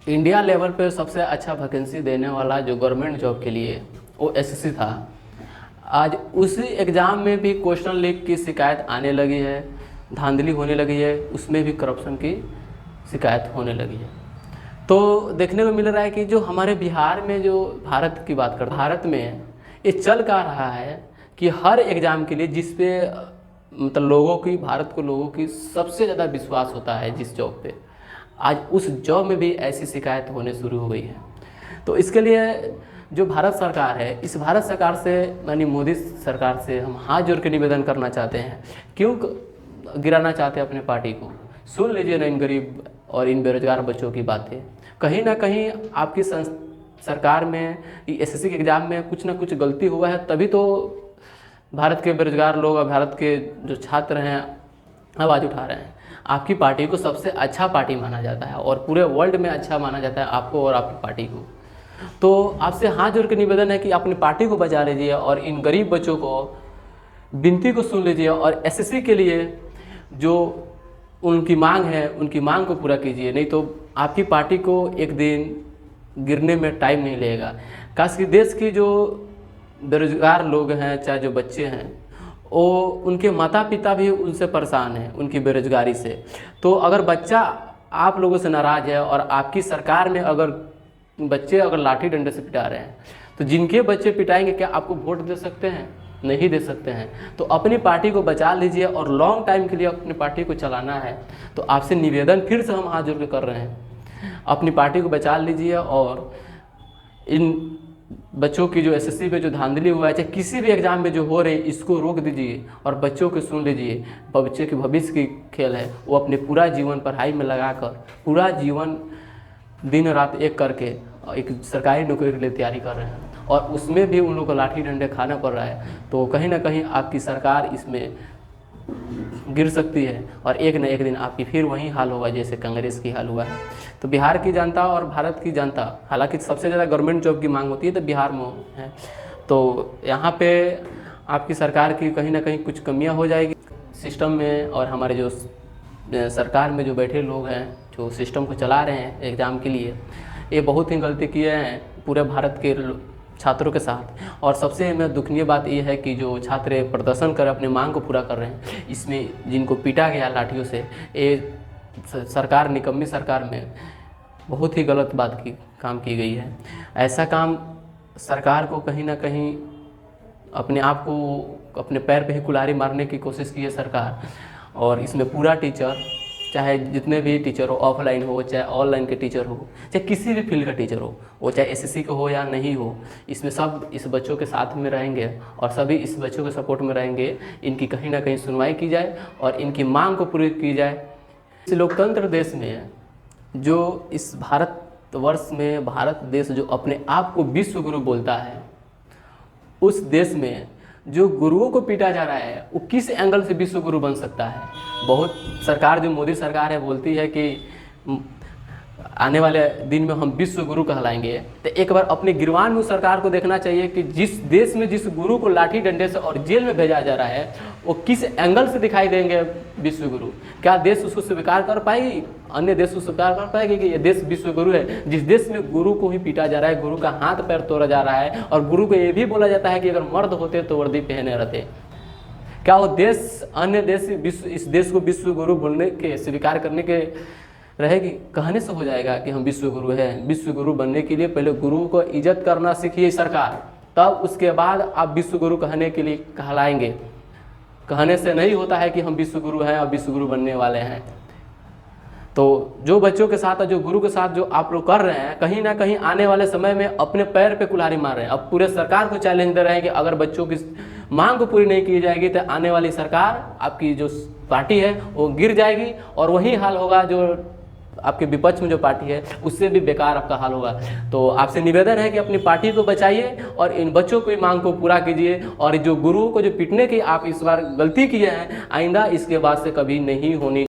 India level पे सबसे अच्छा वैकेंसी देने वाला जो गवर्नमेंट जॉब के लिए वो एसएससी था। आज उसी एग्ज़ाम में भी क्वेश्चन लीक की शिकायत आने लगी है, धांधली होने लगी है, उसमें भी करप्शन की शिकायत होने लगी है। तो देखने को मिल रहा है कि जो हमारे बिहार में जो भारत की बात कर भारत में ये चल का रहा है कि हर एग्ज़ाम के लिए जिस पे मतलब लोगों की भारत को लोगों की सबसे ज़्यादा विश्वास होता है जिस जॉब पे, आज उस जॉब में भी ऐसी शिकायत होने शुरू हो गई है। तो इसके लिए जो भारत सरकार है, इस भारत सरकार से यानी मोदी सरकार से हम हाथ जोड़ के निवेदन करना चाहते हैं। क्यों गिराना चाहते हैं अपने पार्टी को? सुन लीजिए ना इन गरीब और इन बेरोजगार बच्चों की बातें। कहीं ना कहीं आपकी सरकार में एसएससी के एग्ज़ाम में कुछ ना कुछ गलती हुआ है, तभी तो भारत के बेरोजगार लोग और भारत के जो छात्र हैं आवाज़ उठा रहे हैं। आपकी पार्टी को सबसे अच्छा पार्टी माना जाता है और पूरे वर्ल्ड में अच्छा माना जाता है आपको और आपकी पार्टी को। तो आपसे हाथ जोड़ के निवेदन है कि अपनी पार्टी को बचा लीजिए और इन गरीब बच्चों को विनती को सुन लीजिए और एसएससी के लिए जो उनकी मांग है उनकी मांग को पूरा कीजिए। नहीं तो आपकी पार्टी को एक दिन गिरने में टाइम नहीं लगेगा। खास कि देश की जो बेरोजगार लोग हैं, चाहे जो बच्चे हैं, वो उनके माता पिता भी उनसे परेशान हैं उनकी बेरोजगारी से। तो अगर बच्चा आप लोगों से नाराज़ है और आपकी सरकार में अगर बच्चे अगर लाठी डंडे से पिटा रहे हैं, तो जिनके बच्चे पिटाएंगे क्या आपको वोट दे सकते हैं? नहीं दे सकते हैं। तो अपनी पार्टी को बचा लीजिए और लॉन्ग टाइम के लिए अपनी पार्टी को चलाना है। तो आपसे निवेदन फिर से हम हाथ जोड़ के कर रहे हैं, अपनी पार्टी को बचा लीजिए और इन बच्चों की जो एसएससी पे जो धांधली हुआ है, चाहे किसी भी एग्ज़ाम में जो हो रही है, इसको रोक दीजिए और बच्चों को सुन लीजिए। बच्चे के भविष्य की खेल है, वो अपने पूरा जीवन पढ़ाई में लगाकर पूरा जीवन दिन रात एक करके एक सरकारी नौकरी के लिए तैयारी कर रहे हैं और उसमें भी उन लोगों को लाठी डंडे खाना पड़ रहा है। तो कहीं ना कहीं आपकी सरकार इसमें गिर सकती है और एक न एक दिन आपकी फिर वही हाल होगा जैसे कांग्रेस की हाल हुआ है। तो बिहार की जनता और भारत की जनता, हालांकि सबसे ज़्यादा गवर्नमेंट जॉब की मांग होती है तो बिहार में है, तो यहाँ पे आपकी सरकार की कहीं ना कहीं कुछ कमियाँ हो जाएगी सिस्टम में। और हमारे जो सरकार में जो बैठे लोग हैं जो सिस्टम को चला रहे हैं एग्ज़ाम के लिए, ये बहुत ही गलती किए हैं पूरे भारत के छात्रों के साथ। और सबसे मैं दुखनीय बात ये है कि जो छात्र प्रदर्शन कर अपनी मांग को पूरा कर रहे हैं, इसमें जिनको पीटा गया लाठियों से, ये सरकार निकम्मी सरकार में बहुत ही गलत बात की काम की गई है। ऐसा काम सरकार को कहीं ना कहीं अपने आप को अपने पैर पे ही कुल्हाड़ी मारने की कोशिश की है सरकार। और इसमें पूरा टीचर, चाहे जितने भी टीचर हो, ऑफलाइन हो चाहे ऑनलाइन के टीचर हो, चाहे किसी भी फील्ड का टीचर हो, वो चाहे एसएससी का हो या नहीं हो, इसमें सब इस बच्चों के साथ में रहेंगे और सभी इस बच्चों के सपोर्ट में रहेंगे। इनकी कहीं ना कहीं सुनवाई की जाए और इनकी मांग को पूरी की जाए। इस लोकतंत्र देश में, जो इस भारतवर्ष में भारत देश जो अपने आप को विश्व गुरु बोलता है, उस देश में जो गुरुओं को पीटा जा रहा है वो किस एंगल से विश्व गुरु बन सकता है? बहुत सरकार जो मोदी सरकार है बोलती है कि आने वाले दिन में हम विश्व गुरु कहलाएंगे। तो एक बार अपने गिरवान में सरकार को देखना चाहिए कि जिस देश में जिस गुरु को लाठी डंडे से और जेल में भेजा जा रहा है वो किस एंगल से दिखाई देंगे विश्व गुरु। क्या देश उसको स्वीकार कर पाएगी? अन्य देश उसको स्वीकार कर पाएगी कि ये देश विश्व गुरु है? जिस देश में गुरु को ही पीटा जा रहा है, गुरु का हाथ पैर तोड़ा जा रहा है और गुरु को ये भी बोला जाता है कि अगर मर्द होते तो वर्दी पहने रहते, क्या वो देश अन्य देश इस देश को विश्व गुरु बोलने के स्वीकार करने के रहेगी? कहने से हो जाएगा कि हम विश्व गुरु हैं? विश्व गुरु बनने के लिए पहले गुरु को इज्जत करना सीखिए सरकार, तब उसके बाद आप विश्व गुरु कहने के लिए कहलाएंगे। कहने से नहीं होता है कि हम विश्व गुरु हैं और विश्व गुरु बनने वाले हैं। तो जो बच्चों के साथ, जो गुरु के साथ जो आप लोग कर रहे हैं, कहीं ना कहीं आने वाले समय में अपने पैर पे कुल्हाड़ी मार रहे हैं। अब पूरे सरकार को चैलेंज दे रहे हैं कि अगर बच्चों की मांग को पूरी नहीं की जाएगी तो आने वाली सरकार, आपकी जो पार्टी है वो गिर जाएगी और वही हाल होगा जो आपके विपक्ष में जो पार्टी है उससे भी बेकार आपका हाल होगा। तो आपसे निवेदन है कि अपनी पार्टी को बचाइए और इन बच्चों की मांग को पूरा कीजिए। और जो गुरुओं को जो पीटने की आप इस बार गलती किए हैं, आइंदा इसके बाद से कभी नहीं होनी